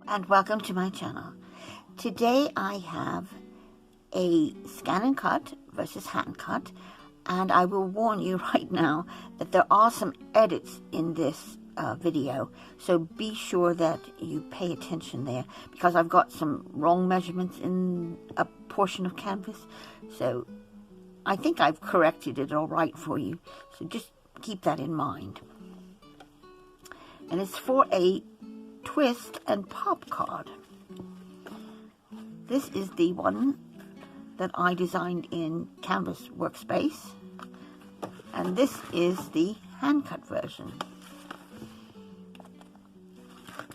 And welcome to my channel. Today I have a ScanNCut versus Handcut, and I will warn you right now that there are some edits in this video, so be sure that you pay attention there, because I've got some wrong measurements in a portion of Canvas, so I think I've corrected it all right for you, so just keep that in mind. And it's for a twist and pop card. This is the one that I designed in Canvas Workspace, and this is the Handcut version.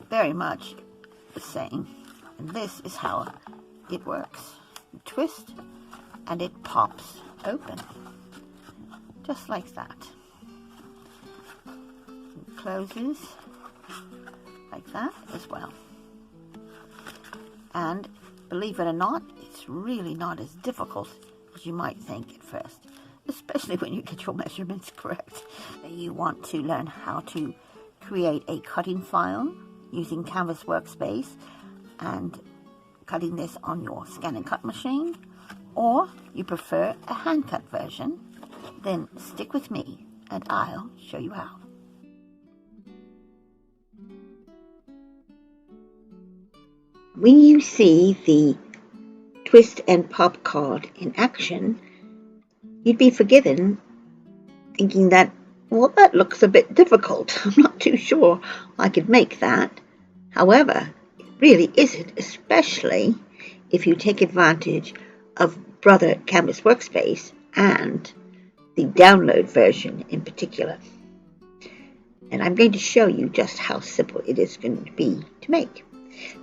Very much the same, and this is how it works. You twist and it pops open, just like that. It closes like that as well. And believe it or not, it's really not as difficult as you might think at first, especially when you get your measurements correct. You want to learn how to create a cutting file using Canvas Workspace and cutting this on your ScanNCut machine, or you prefer a Handcut version, then stick with me and I'll show you how. When you see the twist and pop card in action, you'd be forgiven thinking that, well, that looks a bit difficult. I'm not too sure I could make that. However, it really isn't, especially if you take advantage of Brother Canvas Workspace and the download version in particular. And I'm going to show you just how simple it is going to be to make.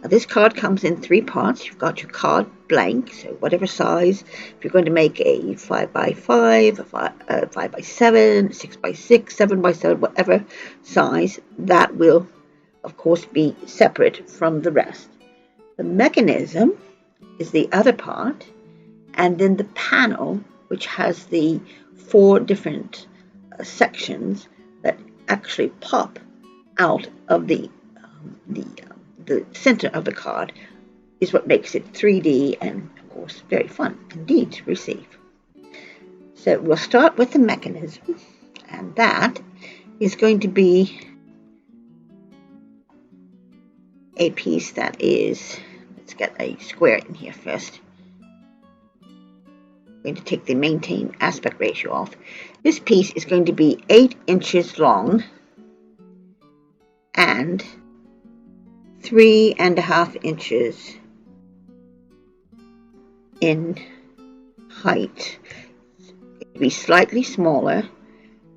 Now, this card comes in 3 parts. You've got your card blank, so whatever size. If you're going to make a 5x5, a 5x7, 6x6, 7x7, whatever size, that will, of course, be separate from the rest. The mechanism is the other part, and then the panel, which has the 4 different sections that actually pop out of the center of the card, is what makes it 3D and, of course, very fun indeed to receive. So we'll start with the mechanism, and that is going to be a piece that is, let's get a square in here first. I'm going to take the maintain aspect ratio off. This piece is going to be 8 inches long and 3.5 inches in height. It will be slightly smaller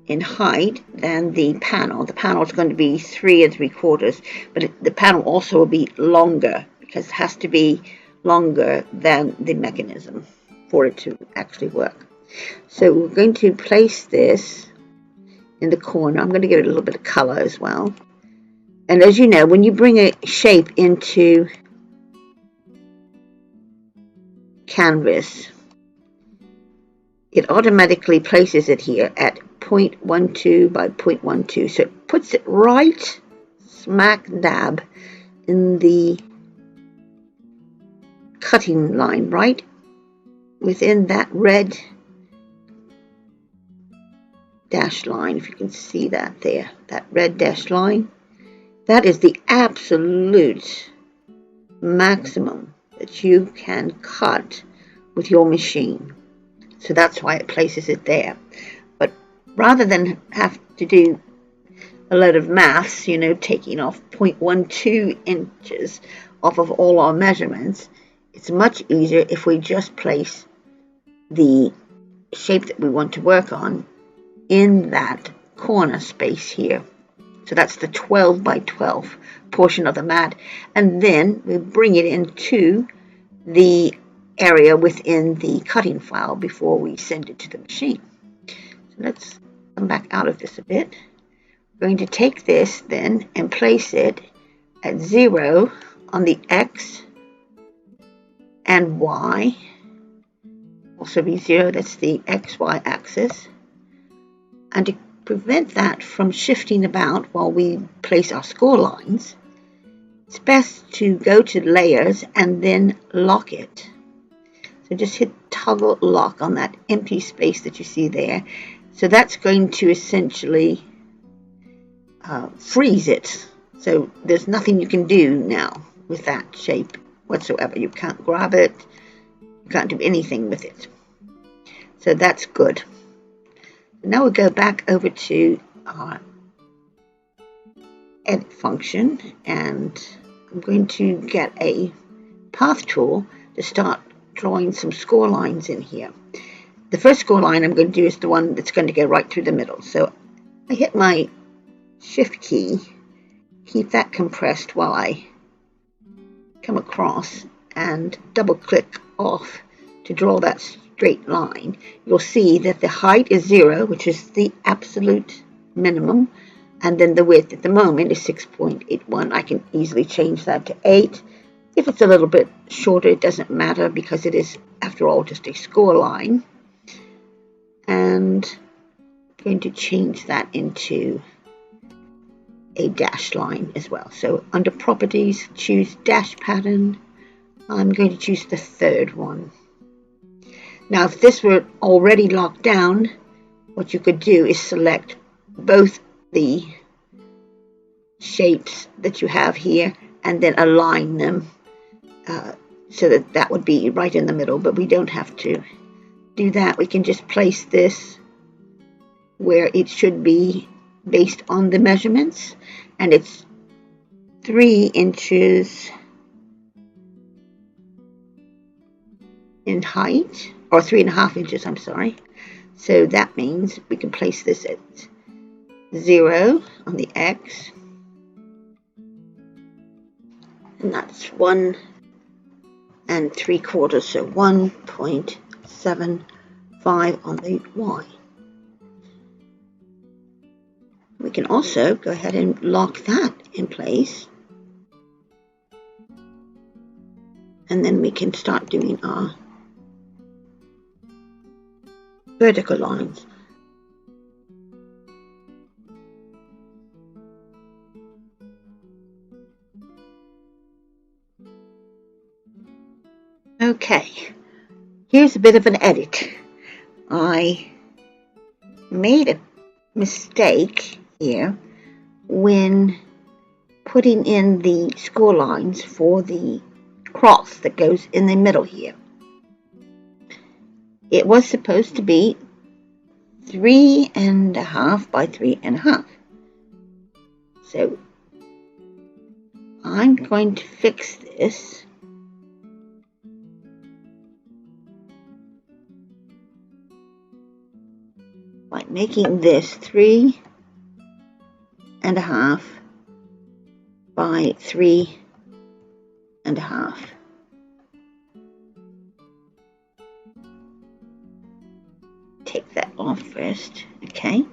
in height than the panel. The panel is going to be 3 3/4, but the panel also will be longer because it has to be longer than the mechanism for it to actually work. So we're going to place this in the corner. I'm going to give it a little bit of color as well. And as you know, when you bring a shape into Canvas, it automatically places it here at 0.12 by 0.12. So it puts it right smack dab in the cutting line, right within that red dashed line. If you can see that there, that red dashed line. That is the absolute maximum that you can cut with your machine. So that's why it places it there. But rather than have to do a load of maths, you know, taking off 0.12 inches off of all our measurements, it's much easier if we just place the shape that we want to work on in that corner space here. So that's the 12 by 12 portion of the mat. And then we bring it into the area within the cutting file before we send it to the machine. So let's come back out of this a bit. We're going to take this then and place it at 0 on the X and Y. Also be 0, that's the XY axis. And to prevent that from shifting about while we place our score lines, it's best to go to layers and then lock it. So just hit toggle lock on that empty space that you see there. So that's going to essentially freeze it. So there's nothing you can do now with that shape whatsoever. You can't grab it. You can't do anything with it. So that's good. Now we'll go back over to our edit function, and I'm going to get a path tool to start drawing some score lines in here. The first score line I'm going to do is the one that's going to go right through the middle. So I hit my shift key, keep that compressed while I come across and double click off to draw that straight line. You'll see that the height is 0, which is the absolute minimum, and then the width at the moment is 6.81. I can easily change that to 8. If it's a little bit shorter, it doesn't matter because it is, after all, just a score line. And I'm going to change that into a dash line as well. So under properties, choose dash pattern. I'm going to choose the third one. Now, if this were already locked down, what you could do is select both the shapes that you have here and then align them so that that would be right in the middle, but we don't have to do that. We can just place this where it should be based on the measurements, and it's 3 inches in height, or 3.5 inches, I'm sorry. So that means we can place this at 0 on the X, and that's 1 3/4, so 1.75 on the Y. We can also go ahead and lock that in place, and then we can start doing our vertical lines. Okay, here's a bit of an edit. I made a mistake here when putting in the score lines for the cross that goes in the middle here. It was supposed to be 3.5 by 3.5. So I'm going to fix this by making this 3.5 by 3.5. Take that off first, okay?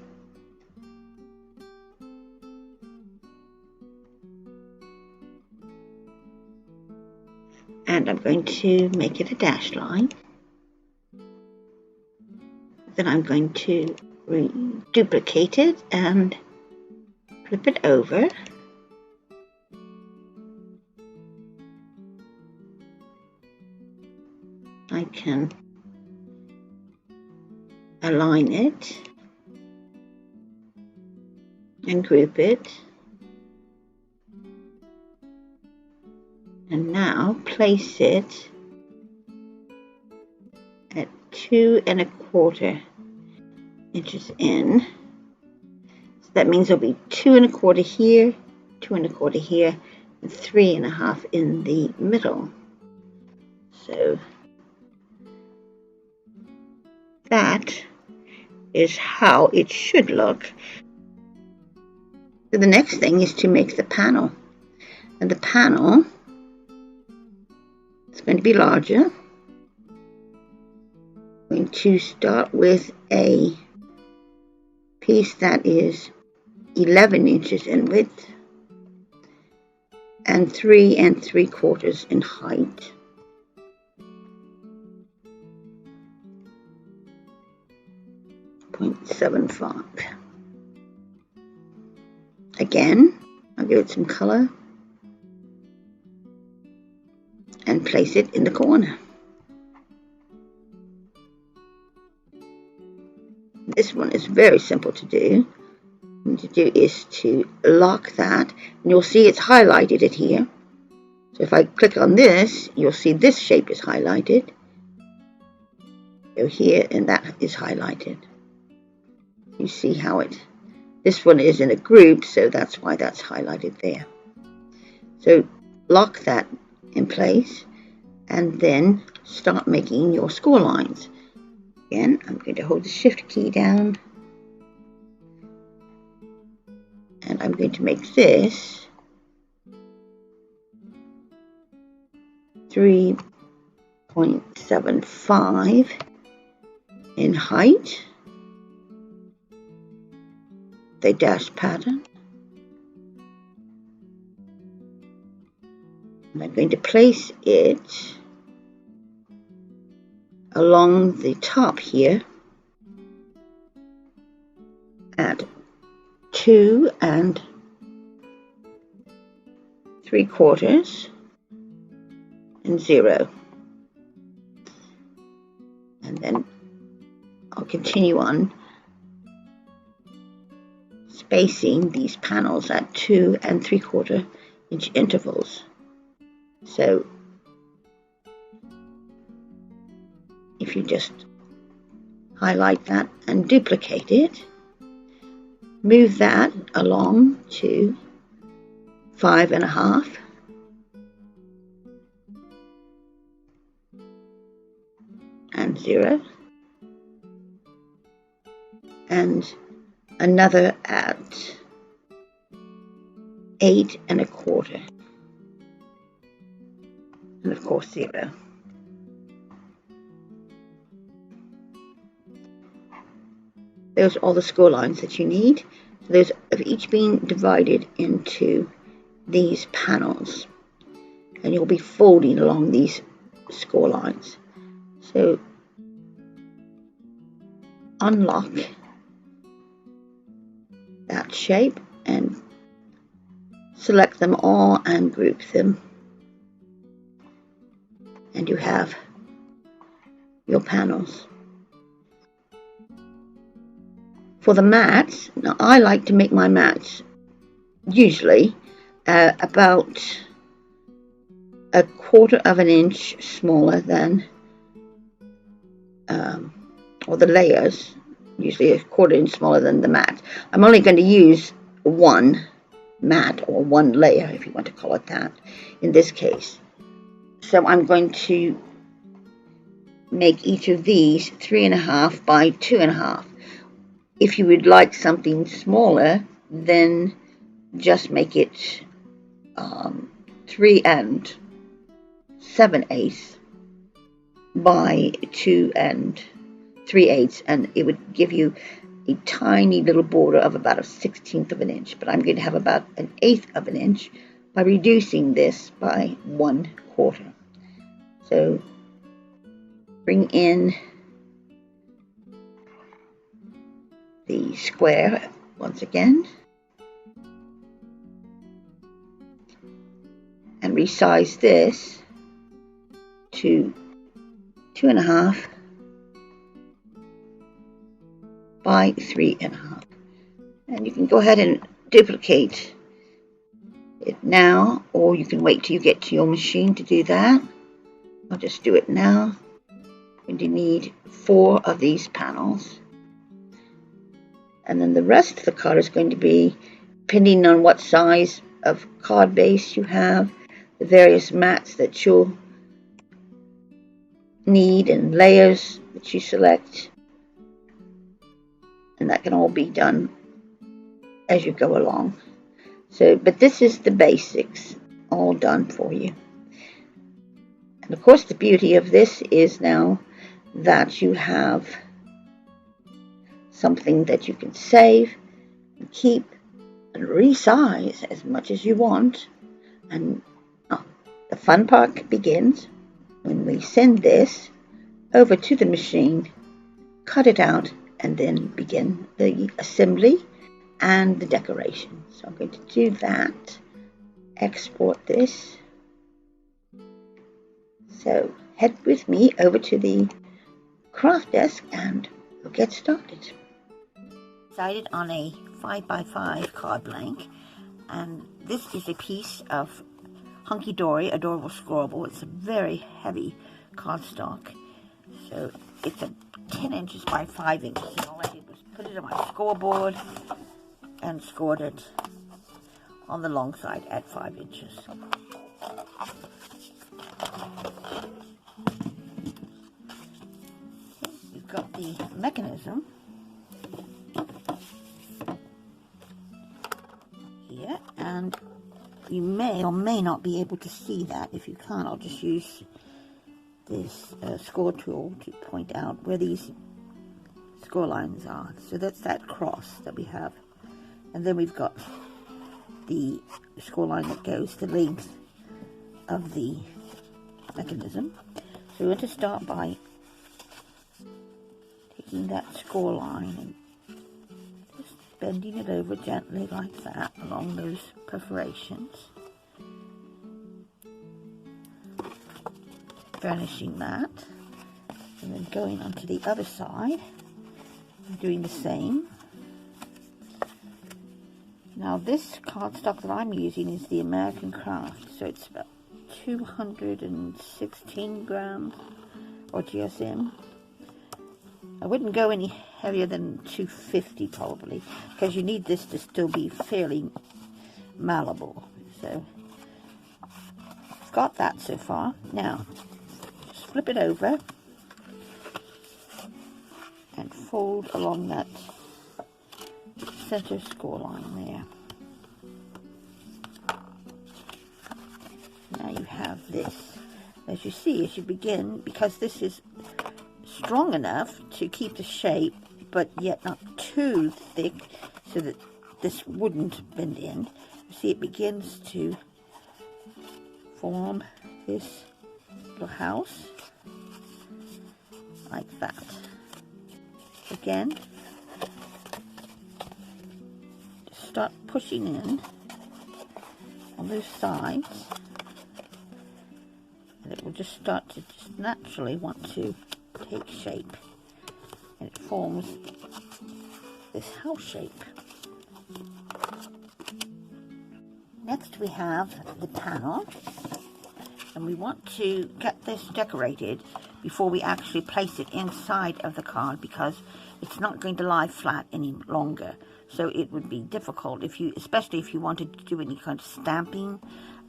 And I'm going to make it a dash line. Then I'm going to duplicate it and flip it over. I can align it and group it, and now place it at 2.25 inches in. So that means there'll be 2.25 here, 2.25 here, and 3.5 in the middle. So that is how it should look. So the next thing is to make the panel. And the panel is going to be larger. I'm going to start with a piece that is 11 inches in width and 3 3/4 in height. .75. Again, I'll give it some color. and place it in the corner. This one is very simple to do. What you need to do is to lock that, and you'll see it's highlighted it here. So if I click on this, you'll see this shape is highlighted. Go here, and that is highlighted. You see how this one is in a group, so that's why that's highlighted there. So lock that in place, and then start making your score lines. Again, I'm going to hold the Shift key down, and I'm going to make this 3.75 in height, the dash pattern. And I'm going to place it along the top here at 2 3/4 and 0. And then I'll continue on spacing these panels at 2 3/4 inch intervals. So if you just highlight that and duplicate it, move that along to 5.5 and 0, and another at 8 1/4, and of course 0. Those are all the score lines that you need. So those have each been divided into these panels, and you'll be folding along these score lines. So unlock that shape and select them all and group them, and you have your panels. For the mats, now I like to make my mats usually about 1/4 inch smaller than, or the layers, usually 1/4 inch smaller than the mat. I'm only going to use one mat, or one layer if you want to call it that in this case. So I'm going to make each of these 3.5 by 2.5. If you would like something smaller, then just make it 3 7/8 by 2 3/8, and it would give you a tiny little border of about 1/16 inch. But I'm going to have about 1/8 inch by reducing this by 1/4. So bring in the square once again and resize this to 2.5 by 3.5, and you can go ahead and duplicate it now, or you can wait till you get to your machine to do that. I'll just do it now. And you need 4 of these panels, and then the rest of the card is going to be, depending on what size of card base you have, the various mats that you'll need and layers that you select, and that can all be done as you go along. So, but this is the basics all done for you. And of course the beauty of this is now that you have something that you can save and keep and resize as much as you want. And the fun part begins when we send this over to the machine, cut it out, and then begin the assembly and the decoration. So I'm going to do that, export this, So head with me over to the craft desk and we'll get started. Decided on a 5x5 card blank, and this is a piece of Hunky Dory Adorable Scrollable. It's a very heavy cardstock, so it's a 10 inches by 5 inches, and all I did was put it on my scoreboard and scored it on the long side at 5 inches. We've got the mechanism here, and you may or may not be able to see that. If you can't, I'll just use this score tool to point out where these score lines are. So that's that cross that we have, and then we've got the score line that goes the length of the mechanism. So we want to start by taking that score line and just bending it over gently like that along those perforations, furnishing that, and then going onto the other side and doing the same. Now this cardstock that I'm using is the American Craft, so it's about 216 grams or GSM. I wouldn't go any heavier than 250 probably, because you need this to still be fairly malleable. So I've got that so far. Now just flip it over and fold along that center score line there. Now you have this. As you see, as you begin, because this is strong enough to keep the shape, but yet not too thick so that this wouldn't bend in. You see it begins to form this little house like that. Again, start pushing in on those sides, and it will just start to just naturally want to take shape, and it forms this house shape. Next we have the panel, and we want to get this decorated before we actually place it inside of the card, because it's not going to lie flat any longer. So it would be difficult if you, especially if you wanted to do any kind of stamping,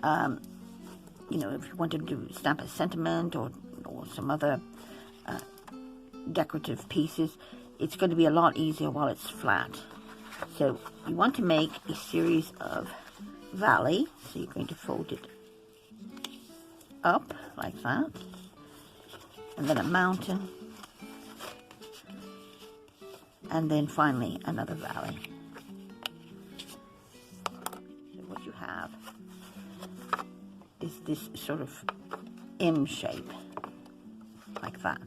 you know, if you wanted to stamp a sentiment or some other decorative pieces, it's going to be a lot easier while it's flat. So you want to make a series of valley, so you're going to fold it up like that, and then a mountain, and then finally another valley. So what you have is this sort of M shape like that.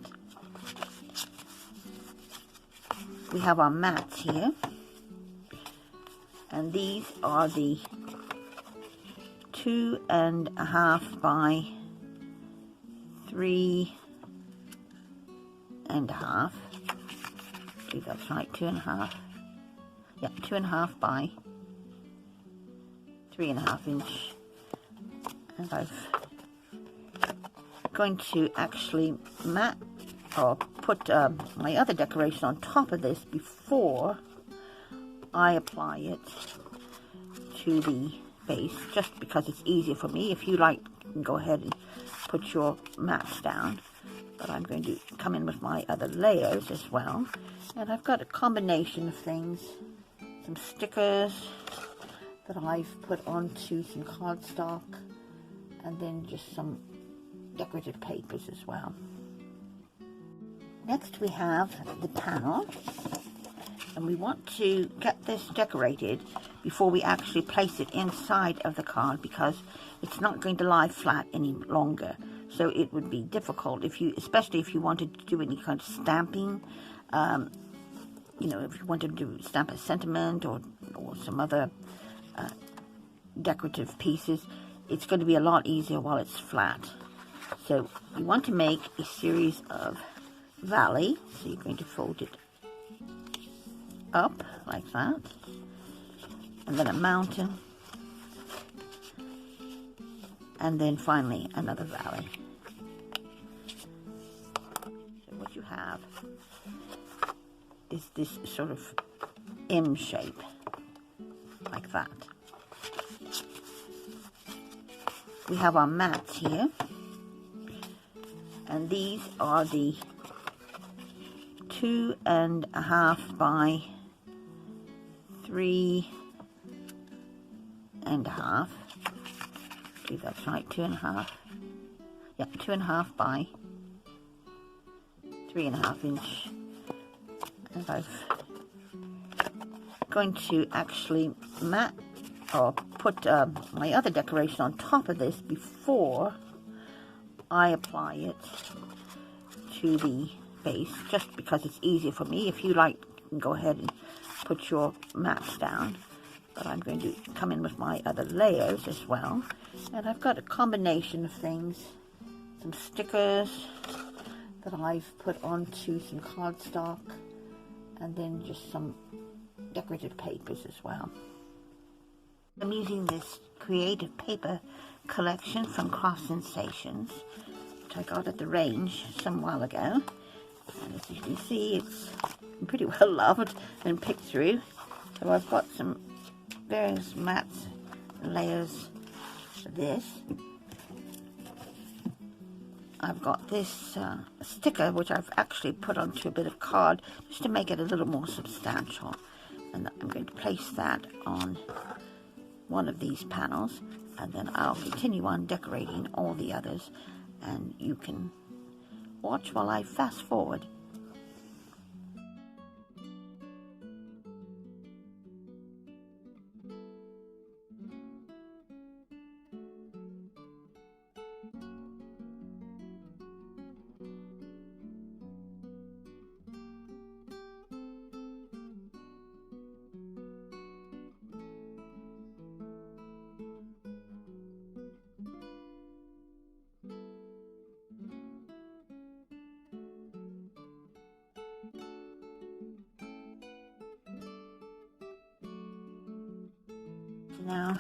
We have our mats here, and these are the 2.5 by 3.5. I believe that's right, 2.5. Yeah, 2.5 by 3.5 inch. And I'm going to actually mat or put my other decoration on top of this before I apply it to the base, just because it's easier for me. If you like, you can go ahead and put your mats down, but I'm going to come in with my other layers as well. And I've got a combination of things, some stickers that I've put onto some cardstock, and then just some decorative papers as well. Next we have the panel, and we want to get this decorated before we actually place it inside of the card, because it's not going to lie flat any longer. So it would be difficult if you, especially if you wanted to do any kind of stamping, you know, if you wanted to stamp a sentiment or some other decorative pieces, it's going to be a lot easier while it's flat. So you want to make a series of valley, so you're going to fold it up like that, and then a mountain, and then finally another valley. So what you have is this sort of M shape, like that. We have our mats here, and these are the 2.5 by 3.5. I believe that's right, 2.5. Yeah, 2.5 by 3.5 inch. And I'm going to actually mat or put my other decoration on top of this before I apply it to the base, just because it's easier for me. If you like, you can go ahead and put your mats down, but I'm going to come in with my other layers as well. And I've got a combination of things, some stickers that I've put onto some cardstock, and then just some decorative papers as well. I'm using this creative paper collection from Cross Sensations, which I got at the range some while ago. And as you can see, it's pretty well loved and picked through. So I've got some various mats and layers of this. I've got this sticker, which I've actually put onto a bit of card just to make it a little more substantial. And I'm going to place that on one of these panels, and then I'll continue on decorating all the others, and you can watch while I fast forward. Now,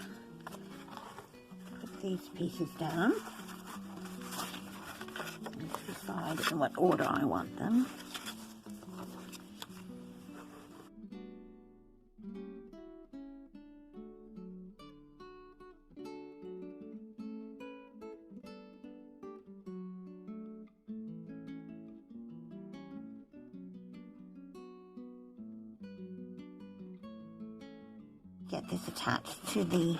put these pieces down and decide in what order I want them. Get this attached to the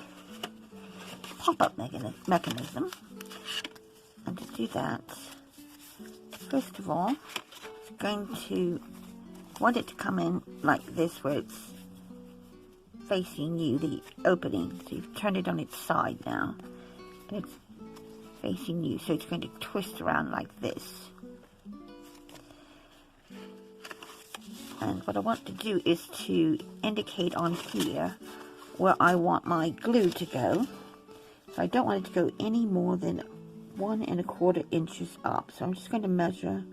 pop-up mechanism, and to do that, first of all, it's going to want it to come in like this, where it's facing you, the opening. So you've turned it on its side now, and it's facing you, so it's going to twist around like this. And what I want to do is to indicate on here where I want my glue to go. So I don't want it to go any more than 1 1/4 inches up. So I'm just going to measure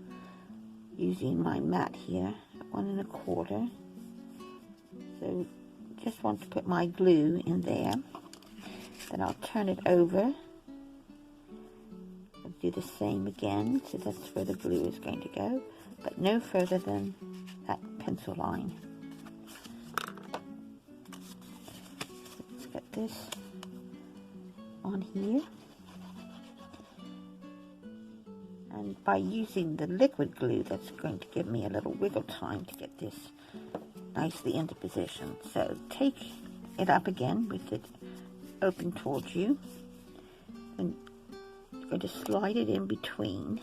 using my mat here, 1 1/4. So just want to put my glue in there. Then I'll turn it over. I'll do the same again. So that's where the glue is going to go, but no further than that pencil line. Let's get this on here. And by using the liquid glue, that's going to give me a little wiggle time to get this nicely into position. So take it up again with it open towards you, and you're going to slide it in between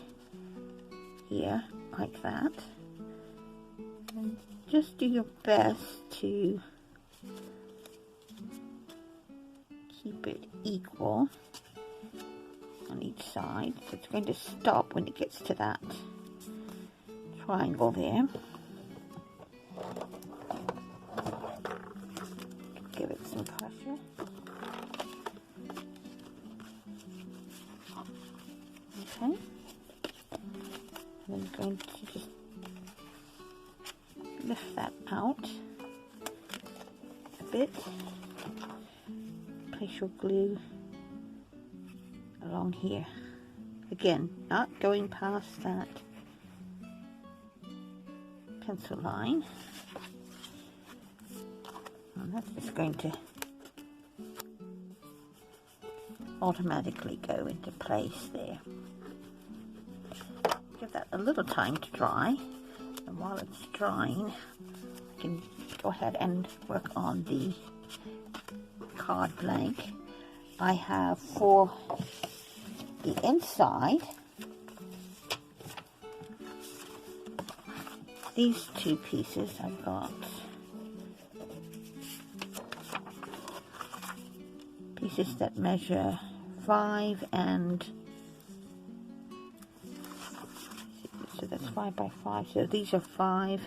here like that, and just do your best to keep it equal on each side. So it's going to stop when it gets to that triangle there. Give it some pressure. Okay. I'm going to just lift that out a bit. Place your glue along here. Again, not going past that pencil line. And that's just going to automatically go into place there. Give that a little time to dry, and while it's drying, I can go ahead and work on the card blank. I have for the inside these two pieces. I've got pieces that measure 5 and so that's 5 by 5. So these are 5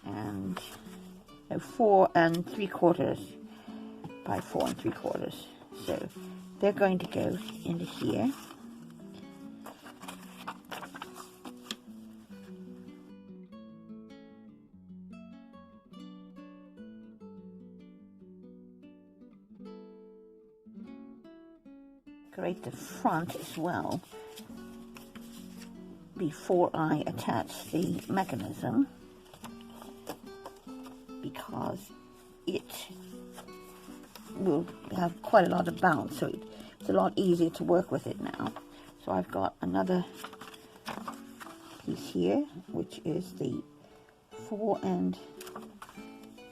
and 4 3/4 by 4 3/4. So they're going to go into here. Decorate the front as well before I attach the mechanism, because it will have quite a lot of bounce, so it's a lot easier to work with it now. So I've got another piece here, which is the 4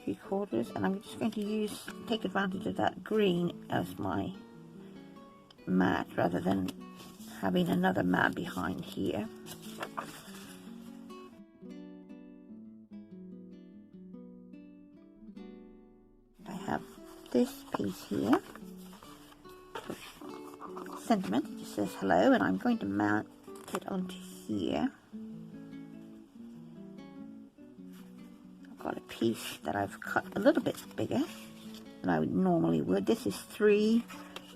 3/4, and I'm just going to take advantage of that green as my mat rather than having another mat behind here. I have this piece here, sentiment, it just says hello, and I'm going to mount it onto here. I've got a piece that I've cut a little bit bigger than I would normally would. This is 3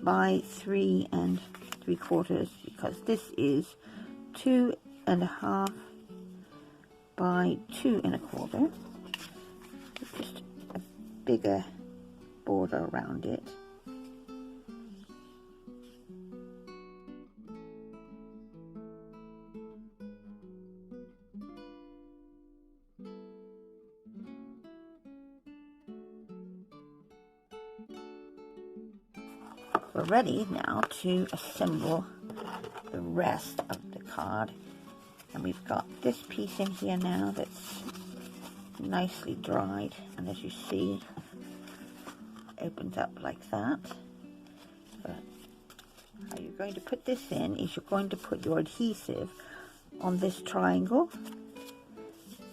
by 3 3/4, because this is 2 1/2 by 2 1/4. Just a bigger border around it. We're ready now to assemble the rest of the card, and we've got this piece in here now that's nicely dried, and as you see, opens up like that. But how you're going to put this in is you're going to put your adhesive on this triangle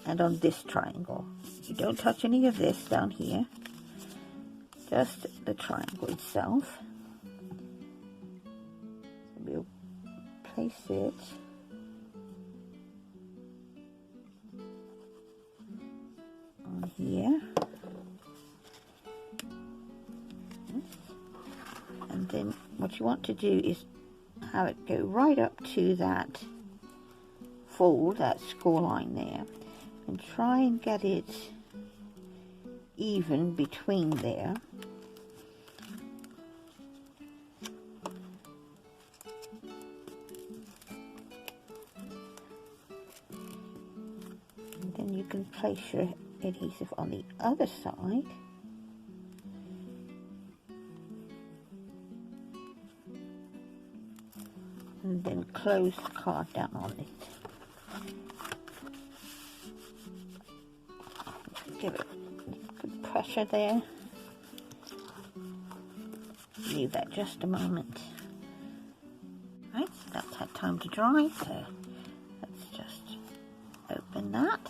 and on this triangle. You don't touch any of this down here, just the triangle itself. We'll place it on here, and then what you want to do is have it go right up to that fold, that score line there, and try and get it even between there. Then you can place your adhesive on the other side. And then close the card down on it. Give it good pressure there. Leave that just a moment. Right, so that's had time to dry, so let's just open that.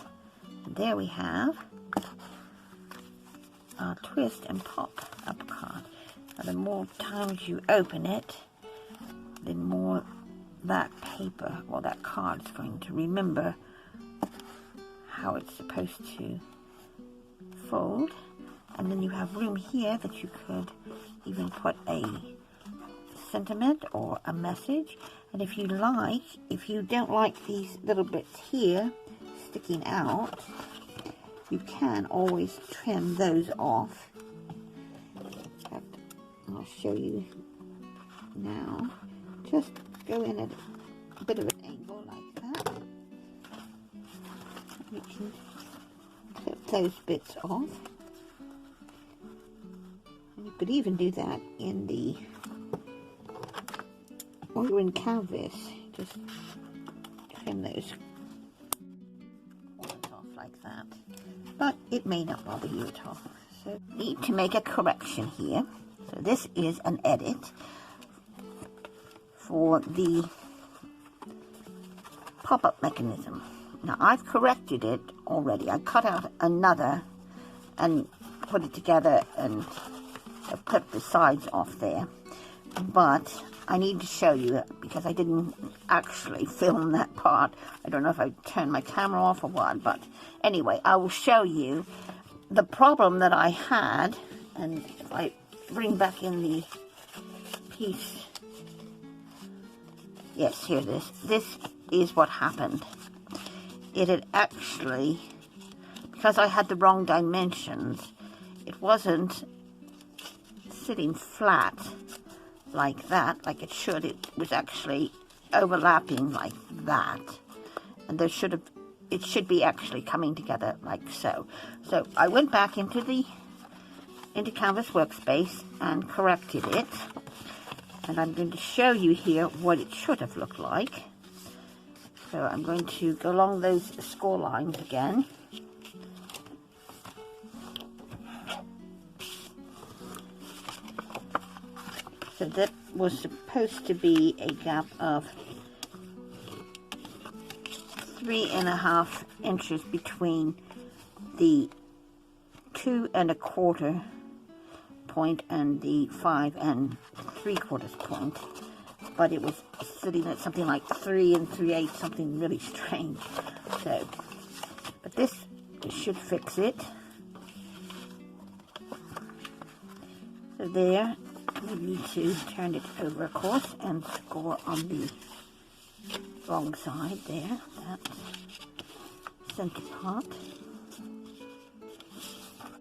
And there we have our twist and pop up card. Now the more times you open it, the more that paper or that card is going to remember how it's supposed to fold. And then you have room here that you could even put a sentiment or a message. And if you don't like these little bits here sticking out, you can always trim those off. I'll show you now. Just go in at a bit of an angle like that. You can clip those bits off. And you could even do that while you're in Canvas. Just trim those corners off like that. But it may not bother you at all. So need to make a correction here. So this is an edit for the pop-up mechanism. Now I've corrected it already. I cut out another and put it together and clipped the sides off there. But I need to show you it because I didn't actually film that part. I don't know if I turned my camera off or what, but anyway, I will show you the problem that I had. And if I bring back in the piece, yes, here it is. This is what happened. It had actually, because I had the wrong dimensions, it wasn't sitting flat like that, like it should. It was actually overlapping like that, and it should be actually coming together like so. So I went back into Canvas Workspace and corrected it, and I'm going to show you here what it should have looked like. So I'm going to go along those score lines again. So that was supposed to be a gap of 3.5 inches between the 2 1/4 point and the 5 3/4 point, but it was sitting at something like 3 3/8, something really strange. So, but this should fix it. So there, we need to turn it over, of course, and score on the wrong side there, that center part.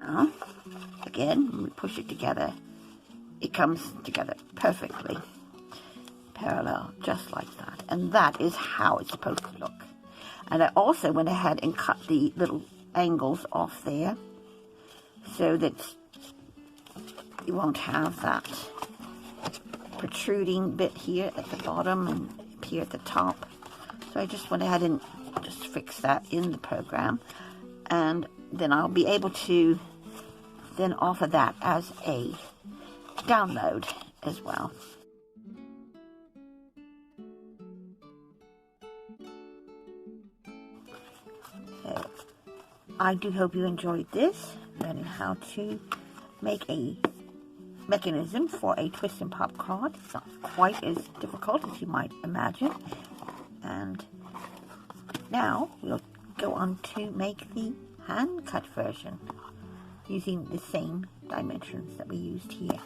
Now, again, when we push it together, it comes together perfectly, parallel, just like that. And that is how it's supposed to look. And I also went ahead and cut the little angles off there, so that you won't have that protruding bit here at the bottom and here at the top. So I just went ahead and just fixed that in the program, and then I'll be able to then offer that as a download as well. So I do hope you enjoyed this, learning how to make a mechanism for a twist and pop card. It's not quite as difficult as you might imagine. And now we'll go on to make the hand cut version using the same dimensions that we used here.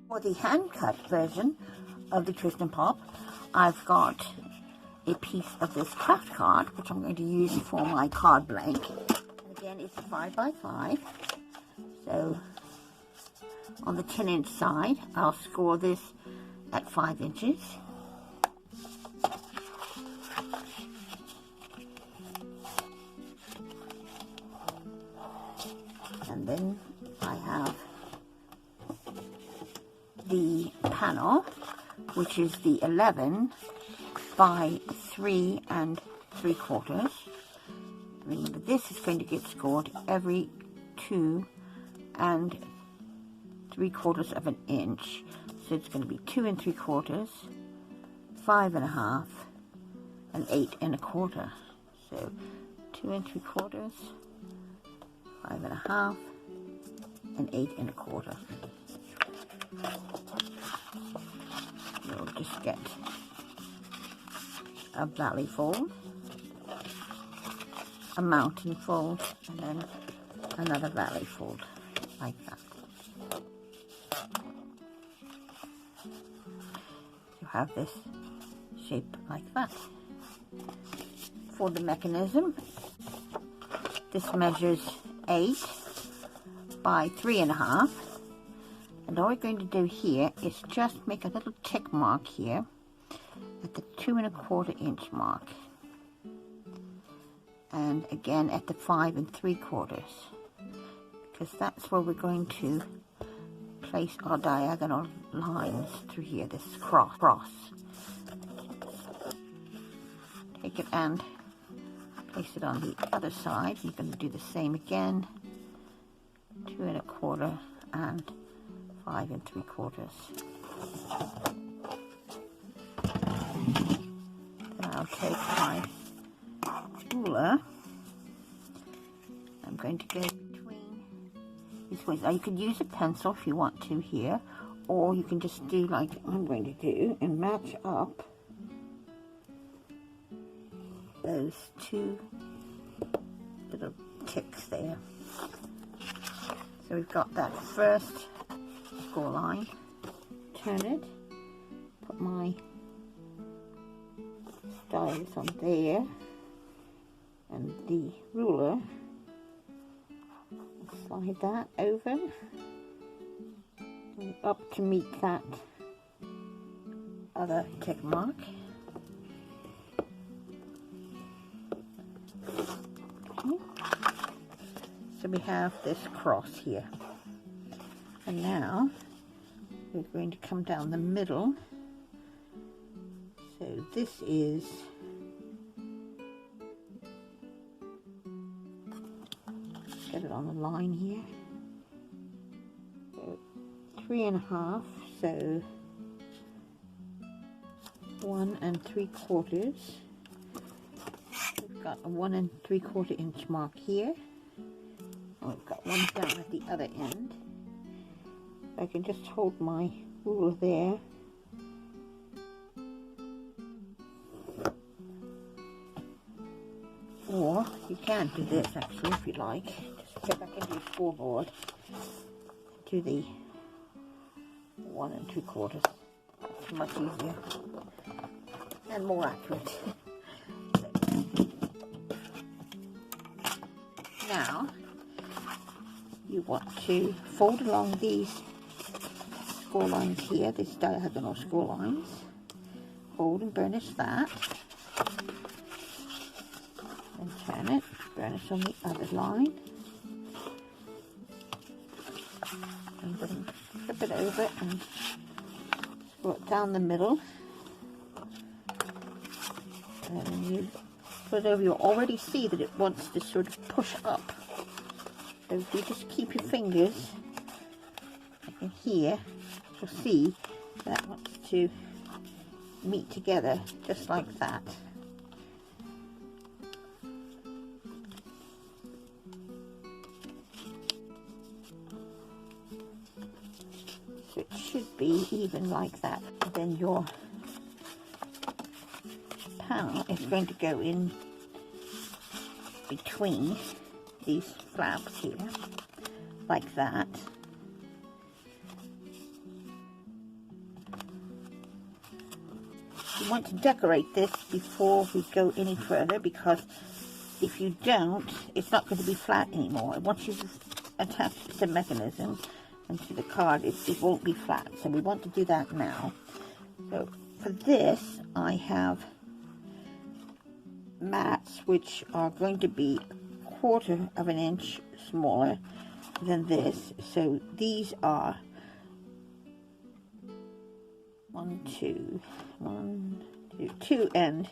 For the hand cut version of the twist and pop, I've got a piece of this craft card, which I'm going to use for my card blank. And again, it's 5 by 5. So on the 10-inch side, I'll score this at 5 inches. And then I have the panel, which is the 11 by 3 3/4. Remember, this is going to get scored every 2 3/4 of an inch. So it's going to be 2 3/4, 5 1/2, and 8 1/4. So 2 3/4, 5 1/2, and 8 1/4. You'll just get a valley fold, a mountain fold, and then another valley fold like that. You have this shape like that. For the mechanism, this measures 8 by 3.5, and all we're going to do here is just make a little tick mark here at the 2.25 inch mark, and again at the 5 3/4, because that's where we're going to place our diagonal lines through here, this cross. Take it and place it on the other side. You're going to do the same again, 2.25 and 5 3/4. Then I'll take my ruler. I'm going to go between these points. Now you could use a pencil if you want to here, or you can just do like I'm going to do and match up those two little ticks there. So we've got that first score line, turn it, put my stylus on there, and the ruler, slide that over and up to meet that other tick mark. Okay. So we have this cross here, and now we're going to come down the middle. So this is get it on the line here. So 3.5, so 1 3/4. We've got a 1 3/4 inch mark here, and we've got one down at the other end. I can just hold my ruler there. Or you can do this actually if you like. Just go back into your scoreboard, do the 1 3/4. That's much easier and more accurate. Now you want to fold along these score lines here, these diagonal score lines. Fold and burnish that. And turn it, burnish on the other line, and then flip it over and screw it down the middle, and then you put it over. You'll already see that it wants to sort of push up, so if you just keep your fingers in here, you'll see that wants to meet together just like that. So it should be even like that. And then your panel is going to go in between these flaps here, like that. You want to decorate this before we go any further, because if you don't, it's not going to be flat anymore. Once you've attached the mechanism and to the card, it won't be flat. So we want to do that now. So for this, I have mats which are going to be 1/4 inch smaller than this. So these are 2 and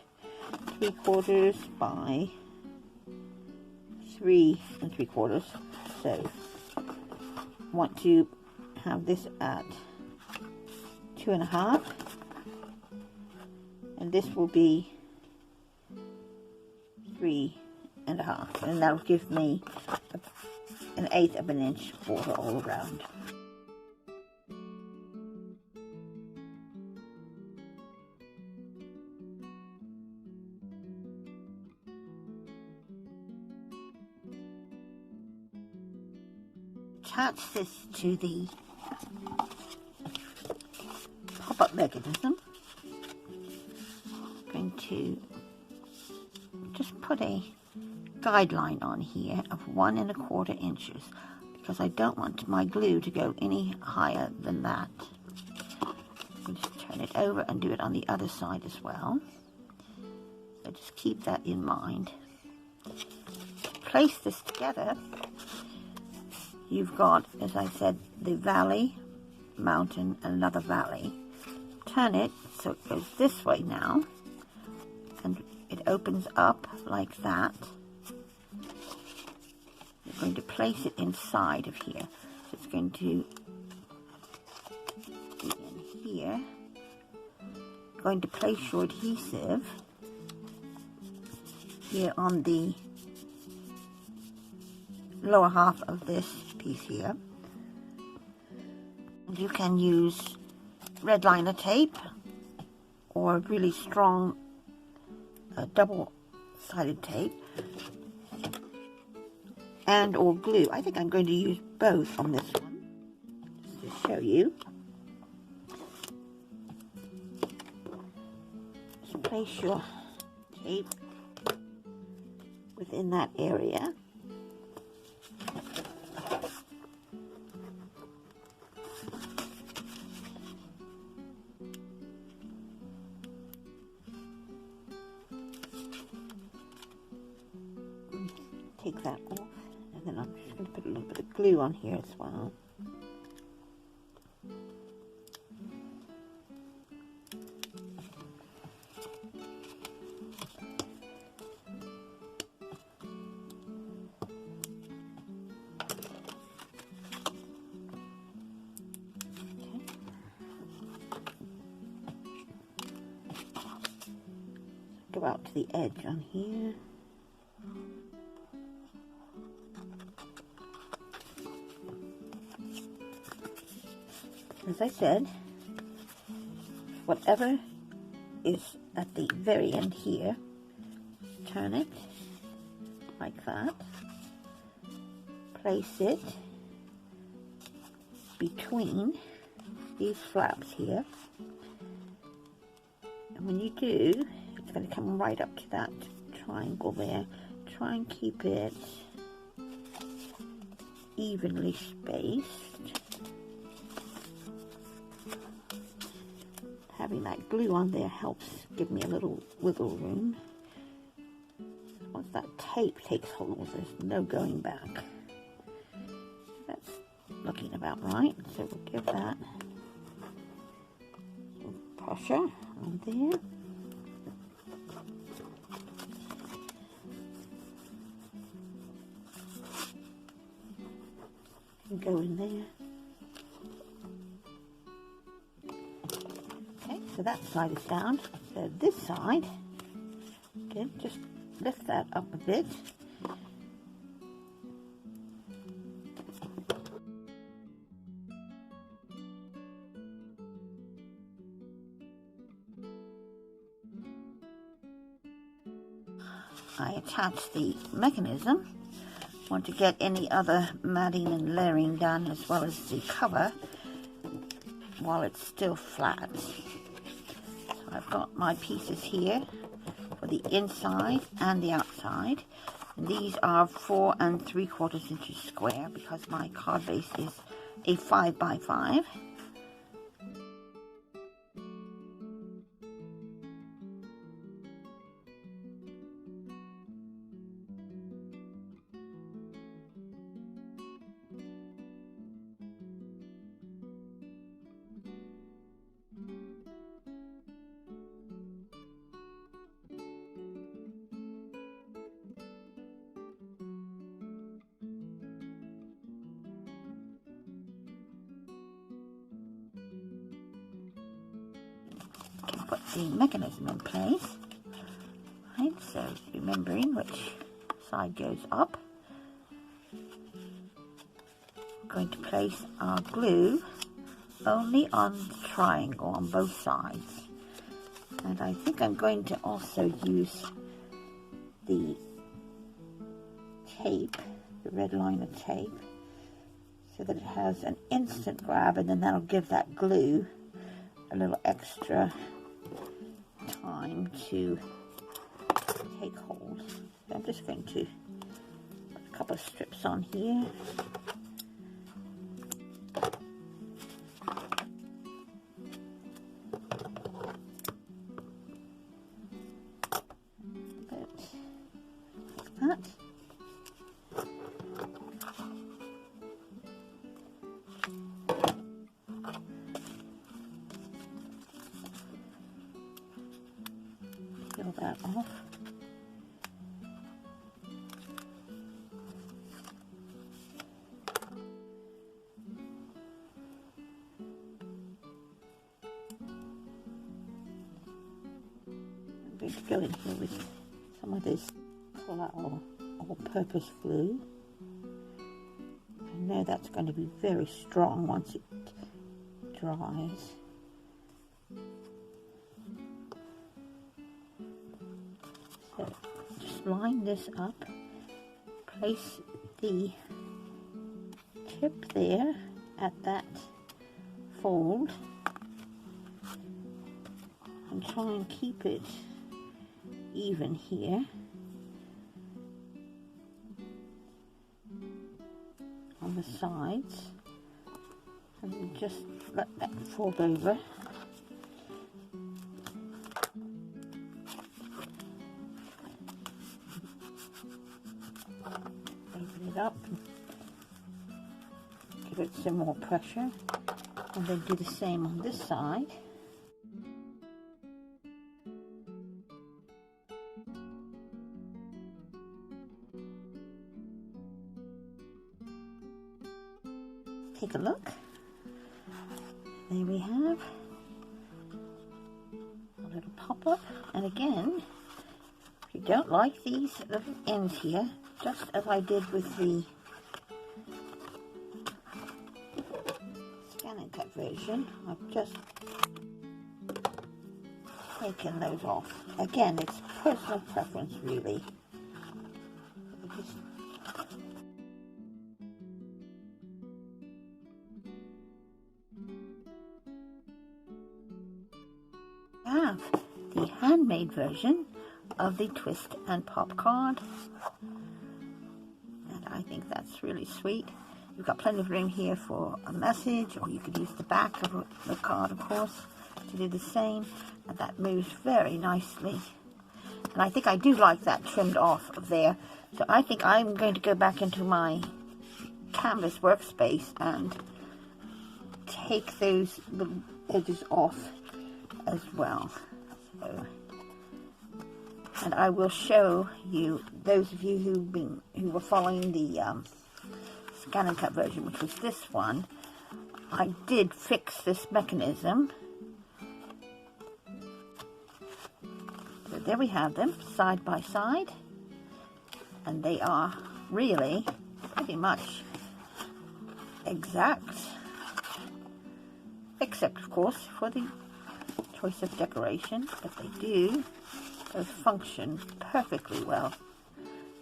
3/4 by 3 3/4. So want to have this at 2.5, and this will be 3.5, and that'll give me an 1/8 inch border all around. attach this to the pop-up mechanism. I'm going to just put a guideline on here of 1 1/4 inches because I don't want my glue to go any higher than that. I'll just turn it over and do it on the other side as well. So just keep that in mind. To place this together, you've got, as I said, the valley, mountain, and another valley. Turn it so it goes this way now, and it opens up like that. You're going to place it inside of here. So it's going to be in here. You're going to place your adhesive here on the lower half of this piece here. And you can use red liner tape or really strong double-sided tape and or glue. I think I'm going to use both on this one just to show you. Just place your tape within that area. Take that off, and then I'm just going to put a little bit of glue on here as well. Go out to the edge on here. As I said, whatever is at the very end here, turn it like that, place it between these flaps here, and when you do, it's going to come right up to that triangle there. Try and keep it evenly spaced. Having that glue on there helps give me a little wiggle room. Once that tape takes hold, there's no going back. That's looking about right, so we'll give that some pressure on there. And go in there. So that side is down. So this side, okay, just lift that up a bit. I attach the mechanism. Want to get any other matting and layering done as well as the cover while it's still flat. I've got my pieces here for the inside and the outside. And these are 4 3/4 inches square because my card base is a 5 by 5. Put the mechanism in place. Right, so remembering which side goes up. We're going to place our glue only on the triangle on both sides. And I think I'm going to also use the tape, the red liner tape, so that it has an instant grab, and then that'll give that glue a little extra time to take hold. So I'm just going to put a couple of strips on here. Like that. Peel that off. I'm going to go in here with some of this Collall all-purpose glue. I know that's going to be very strong once it dries. So just line this up, place the tip there at that fold, and try and keep it even here on the sides, and just let that fold over. Open it up, give it some more pressure, and then do the same on this side. Take a look. There we have a little pop-up. And again, if you don't like these little ends here, just as I did with the ScanNCut version, I've just taken those off. Again, it's personal preference, really. Have the handmade version of the twist and pop card, and I think that's really sweet. You've got plenty of room here for a message, or you could use the back of the card, of course, to do the same, and that moves very nicely. And I think I do like that trimmed off of there, so I think I'm going to go back into my Canvas Workspace and take those little edges off as well. So, and I will show you, those of you who were following the ScanNCut version, which was this one, I did fix this mechanism. So there we have them, side by side, and they are really pretty much exact, except of course for the choice of decoration, but they do both function perfectly well.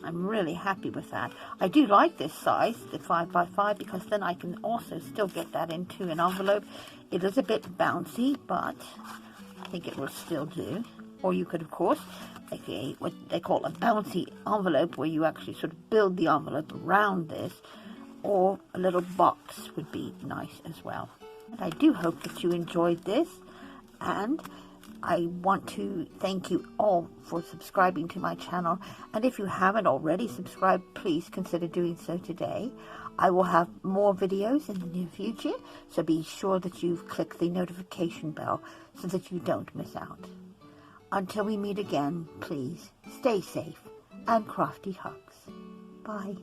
I'm really happy with that. I do like this size, the 5x5, because then I can also still get that into an envelope. It is a bit bouncy, but I think it will still do. Or you could, of course, make what they call a bouncy envelope, where you actually sort of build the envelope around this, or a little box would be nice as well. And I do hope that you enjoyed this, and I want to thank you all for subscribing to my channel. And if you haven't already subscribed, please consider doing so today. I will have more videos in the near future, so be sure that you've clicked the notification bell so that you don't miss out. Until we meet again, please stay safe and crafty hugs. Bye.